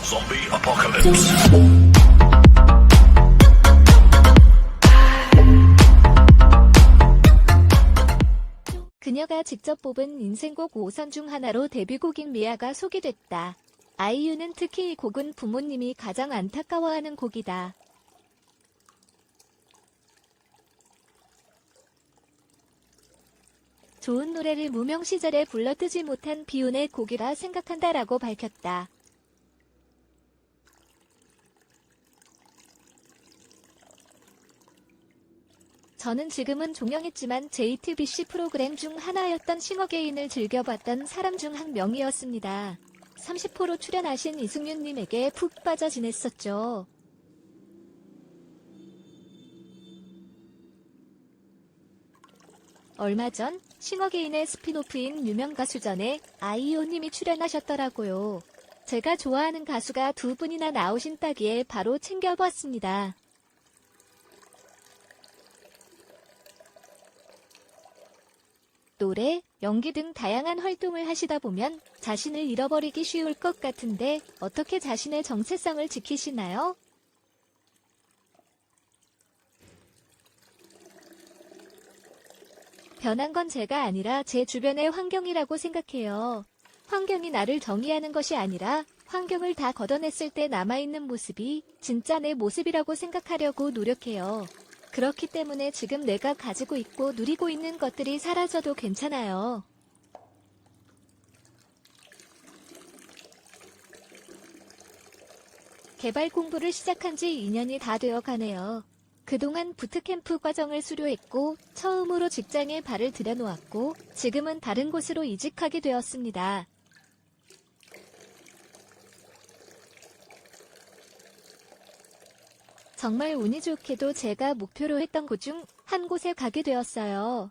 Zombie apocalypse. 그녀가 직접 뽑은 인생곡 5선 중 하나로 데뷔곡인 미아가 소개됐다. 아이유는 특히 이 곡은 부모님이 가장 안타까워하는 곡이다. 좋은 노래를 무명 시절에 불러뜨지 못한 비운의 곡이라 생각한다라고 밝혔다. 저는 지금은 종영했지만 JTBC 프로그램 중 하나였던 싱어게인을 즐겨봤던 사람 중 한 명이었습니다. 30호로 출연하신 이승윤님에게 푹 빠져 지냈었죠. 얼마 전 싱어게인의 스피노프인 유명 가수전에 아이유님이 출연하셨더라고요. 제가 좋아하는 가수가 두 분이나 나오신다기에 바로 챙겨봤습니다. 노래, 연기 등 다양한 활동을 하시다 보면 자신을 잃어버리기 쉬울 것 같은데 어떻게 자신의 정체성을 지키시나요? 변한 건 제가 아니라 제 주변의 환경이라고 생각해요. 환경이 나를 정의하는 것이 아니라 환경을 다 걷어냈을 때 남아있는 모습이 진짜 내 모습이라고 생각하려고 노력해요. 그렇기 때문에 지금 내가 가지고 있고 누리고 있는 것들이 사라져도 괜찮아요. 개발 공부를 시작한 지 2년이 다 되어 가네요. 그동안 부트캠프 과정을 수료했고 처음으로 직장에 발을 들여놓았고 지금은 다른 곳으로 이직하게 되었습니다. 정말 운이 좋게도 제가 목표로 했던 곳 중 한 곳에 가게 되었어요.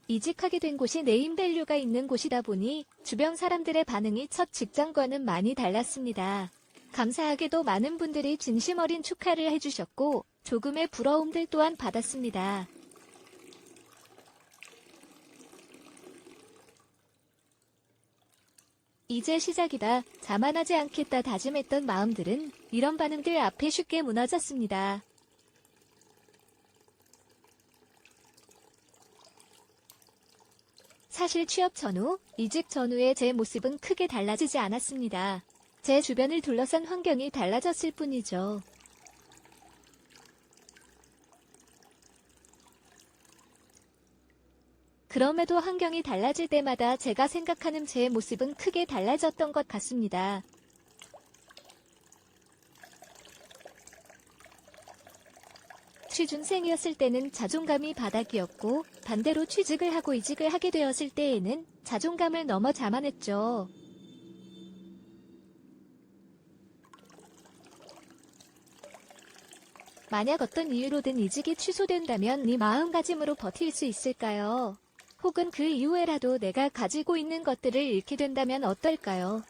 이직하게 된 곳이 네임밸류가 있는 곳이다 보니 주변 사람들의 반응이 첫 직장과는 많이 달랐습니다. 감사하게도 많은 분들이 진심 어린 축하를 해주셨고 조금의 부러움들 또한 받았습니다. 이제 시작이다, 자만하지 않겠다 다짐했던 마음들은 이런 반응들 앞에 쉽게 무너졌습니다. 사실 취업 전후, 이직 전후의 제 모습은 크게 달라지지 않았습니다. 제 주변을 둘러싼 환경이 달라졌을 뿐이죠. 그럼에도 환경이 달라질 때마다 제가 생각하는 제 모습은 크게 달라졌던 것 같습니다. 취준생이었을 때는 자존감이 바닥이었고 반대로 취직을 하고 이직을 하게 되었을 때에는 자존감을 넘어 자만했죠. 만약 어떤 이유로든 이직이 취소된다면 이 마음가짐으로 버틸 수 있을까요? 혹은 그 이후에라도 내가 가지고 있는 것들을 잃게 된다면 어떨까요?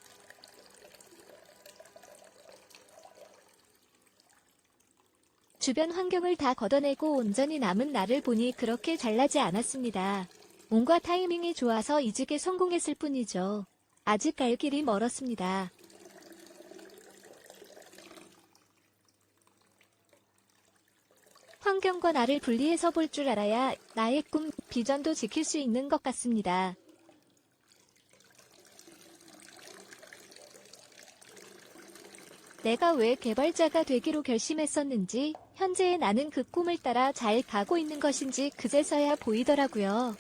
주변 환경을 다 걷어내고 온전히 남은 나를 보니 그렇게 잘나지 않았습니다. 운과 타이밍이 좋아서 이직에 성공했을 뿐이죠. 아직 갈 길이 멀었습니다. 환경과 나를 분리해서 볼 줄 알아야 나의 꿈, 비전도 지킬 수 있는 것 같습니다. 내가 왜 개발자가 되기로 결심했었는지, 현재의 나는 그 꿈을 따라 잘 가고 있는 것인지 그제서야 보이더라고요.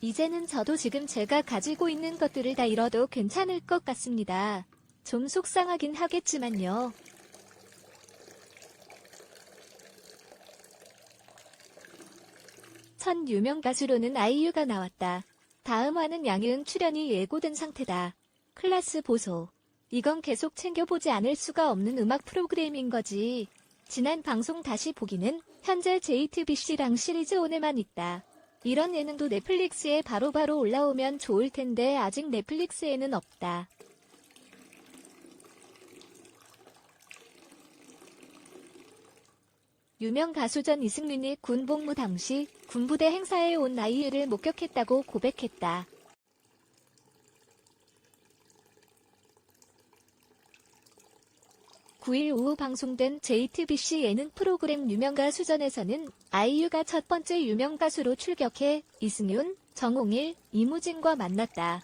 이제는 저도 지금 제가 가지고 있는 것들을 다 잃어도 괜찮을 것 같습니다. 좀 속상하긴 하겠지만요. 첫 유명 가수로는 아이유가 나왔다. 다음 화는 양희은 출연이 예고된 상태다. 클라스 보소. 이건 계속 챙겨보지 않을 수가 없는 음악 프로그램인 거지. 지난 방송 다시 보기는 현재 JTBC랑 시리즈1에만 있다. 이런 예능도 넷플릭스에 바로바로 올라오면 좋을 텐데 아직 넷플릭스에는 없다. 유명 가수전 이승윤이 군 복무 당시 군부대 행사에 온 아이유를 목격했다고 고백했다. 9일 오후 방송된 JTBC 예능 프로그램 유명가수전에서는 아이유가 첫 번째 유명가수로 출격해 이승윤, 정홍일, 이무진과 만났다.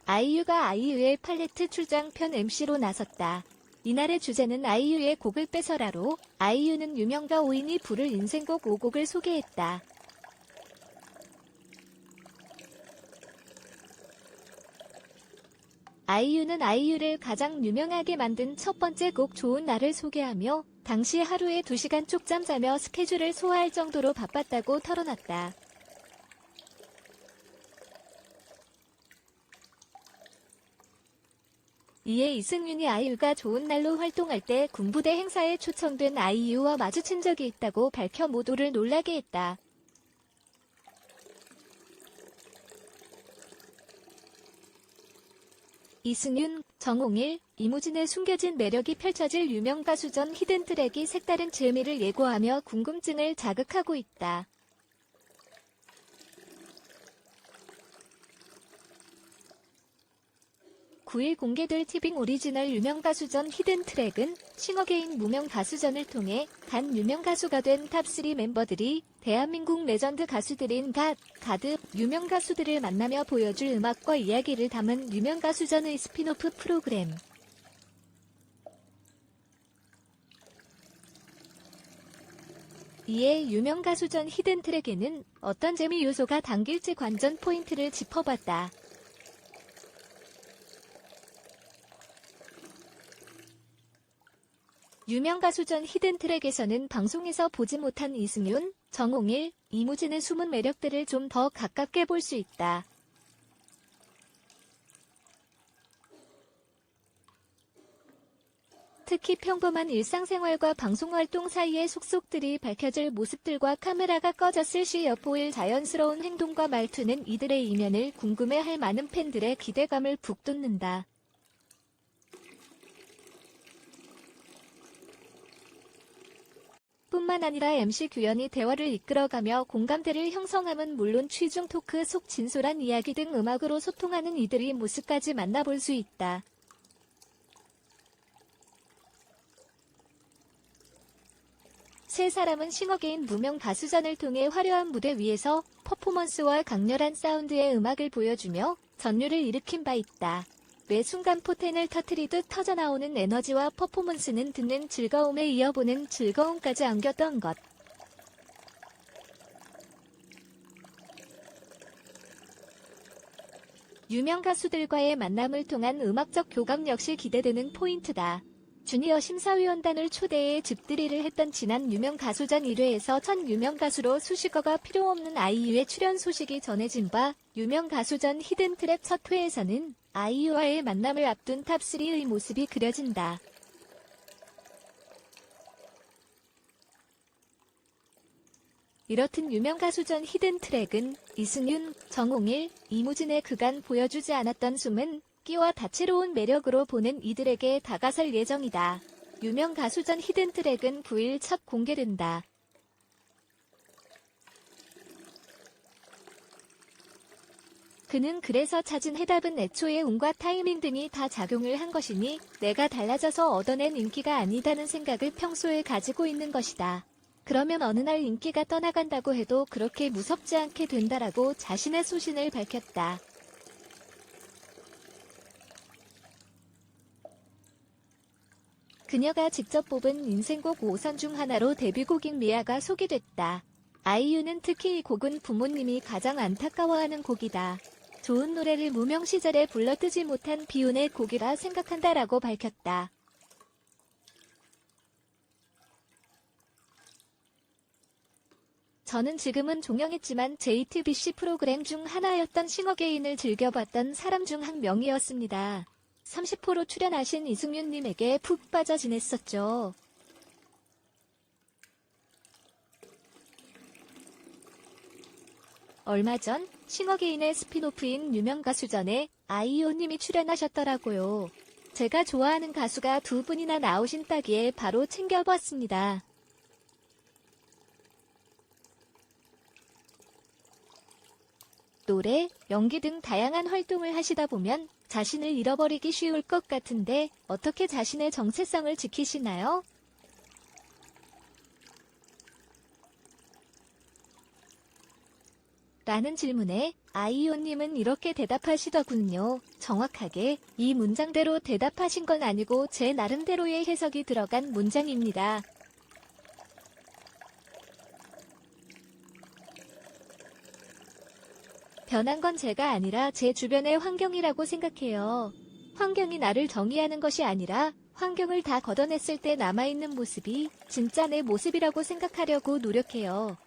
아이유가 아이유의 팔레트 출장편 MC로 나섰다. 이날의 주제는 아이유의 곡을 뺏어라로 아이유는 유명가 5인이 부를 인생곡 5곡을 소개했다. 아이유는 아이유를 가장 유명하게 만든 첫 번째 곡 좋은 날을 소개하며 당시 하루에 2시간 쪽잠 자며 스케줄을 소화할 정도로 바빴다고 털어놨다. 이에 이승윤이 아이유가 좋은 날로 활동할 때 군부대 행사에 초청된 아이유와 마주친 적이 있다고 밝혀 모두를 놀라게 했다. 이승윤, 정홍일, 이무진의 숨겨진 매력이 펼쳐질 유명가수전 히든트랙이 색다른 재미를 예고하며 궁금증을 자극하고 있다. 9일 공개될 티빙 오리지널 유명가수전 히든트랙은 싱어게인 무명가수전을 통해 단 유명가수가 된 탑3 멤버들이 대한민국 레전드 가수들인 갓, 가드, 유명가수들을 만나며 보여줄 음악과 이야기를 담은 유명가수전의 스핀오프 프로그램. 이에 유명가수전 히든트랙에는 어떤 재미 요소가 담길지 관전 포인트를 짚어봤다. 유명가수전 히든트랙에서는 방송에서 보지 못한 이승윤, 정홍일, 이무진의 숨은 매력들을 좀 더 가깝게 볼 수 있다. 특히 평범한 일상생활과 방송활동 사이의 속속들이 밝혀질 모습들과 카메라가 꺼졌을 시 엿보일 자연스러운 행동과 말투는 이들의 이면을 궁금해할 많은 팬들의 기대감을 북돋는다. 뿐만 아니라 MC 규현이 대화를 이끌어가며 공감대를 형성함은 물론 취중 토크 속 진솔한 이야기 등 음악으로 소통하는 이들의 모습까지 만나볼 수 있다. 세 사람은 싱어게인 무명 가수전을 통해 화려한 무대 위에서 퍼포먼스와 강렬한 사운드의 음악을 보여주며 전율을 일으킨 바 있다. 매 순간 포텐을 터트리듯 터져나오는 에너지와 퍼포먼스는 듣는 즐거움에 이어보는 즐거움까지 안겼던 것. 유명 가수들과의 만남을 통한 음악적 교감 역시 기대되는 포인트다. 주니어 심사위원단을 초대해 집들이를 했던 지난 유명 가수전 1회에서 첫 유명 가수로 수식어가 필요 없는 아이유의 출연 소식이 전해진 바 유명 가수전 히든트랙 첫 회에서는 아이유와의 만남을 앞둔 탑3의 모습이 그려진다. 이렇듯 유명 가수전 히든트랙은 이승윤, 정홍일, 이무진의 그간 보여주지 않았던 숨은 끼와 다채로운 매력으로 보는 이들에게 다가설 예정이다. 유명 가수전 히든트랙은 9일 첫 공개된다. 그는 그래서 찾은 해답은 애초에 운과 타이밍 등이 다 작용을 한 것이니 내가 달라져서 얻어낸 인기가 아니다는 생각을 평소에 가지고 있는 것이다. 그러면 어느 날 인기가 떠나간다고 해도 그렇게 무섭지 않게 된다라고 자신의 소신을 밝혔다. 그녀가 직접 뽑은 인생곡 5선 중 하나로 데뷔곡인 미아가 소개됐다. 아이유는 특히 이 곡은 부모님이 가장 안타까워하는 곡이다. 좋은 노래를 무명 시절에 불러뜨지 못한 비운의 곡이라 생각한다라고 밝혔다. 저는 지금은 종영했지만 JTBC 프로그램 중 하나였던 싱어게인을 즐겨봤던 사람 중 한 명이었습니다. 30호로 출연하신 이승윤님에게 푹 빠져 지냈었죠. 얼마 전 싱어게인의 스핀오프인 유명가수전에 아이유님이 출연하셨더라고요. 제가 좋아하는 가수가 두 분이나 나오신다기에 바로 챙겨봤습니다. 노래, 연기 등 다양한 활동을 하시다 보면 자신을 잃어버리기 쉬울 것 같은데 어떻게 자신의 정체성을 지키시나요? 라는 질문에 아이유님은 이렇게 대답하시더군요. 정확하게 이 문장대로 대답하신 건 아니고 제 나름대로의 해석이 들어간 문장입니다. 변한 건 제가 아니라 제 주변의 환경이라고 생각해요. 환경이 나를 정의하는 것이 아니라 환경을 다 걷어냈을 때 남아있는 모습이 진짜 내 모습이라고 생각하려고 노력해요.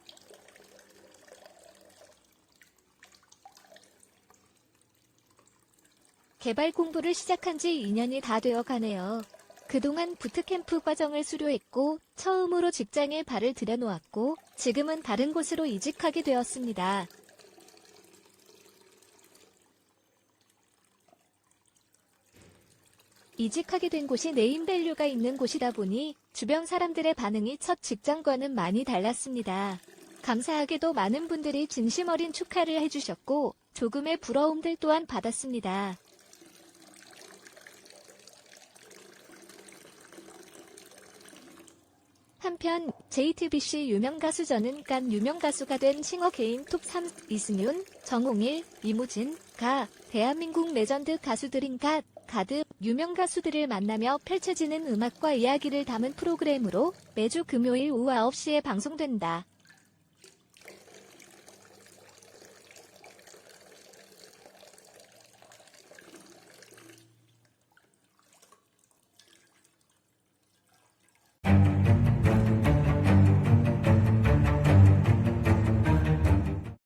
개발 공부를 시작한 지 2년이 다 되어 가네요. 그동안 부트캠프 과정을 수료했고 처음으로 직장에 발을 들여놓았고 지금은 다른 곳으로 이직하게 되었습니다. 이직하게 된 곳이 네임밸류가 있는 곳이다 보니 주변 사람들의 반응이 첫 직장과는 많이 달랐습니다. 감사하게도 많은 분들이 진심 어린 축하를 해주셨고 조금의 부러움들 또한 받았습니다. 한편 JTBC 유명 가수 저는 깐 유명 가수가 된 싱어 개인 톱 3 이승윤, 정홍일, 이무진, 가, 대한민국 레전드 가수들인 가드 유명 가수들을 만나며 펼쳐지는 음악과 이야기를 담은 프로그램으로 매주 금요일 오후 9시에 방송된다.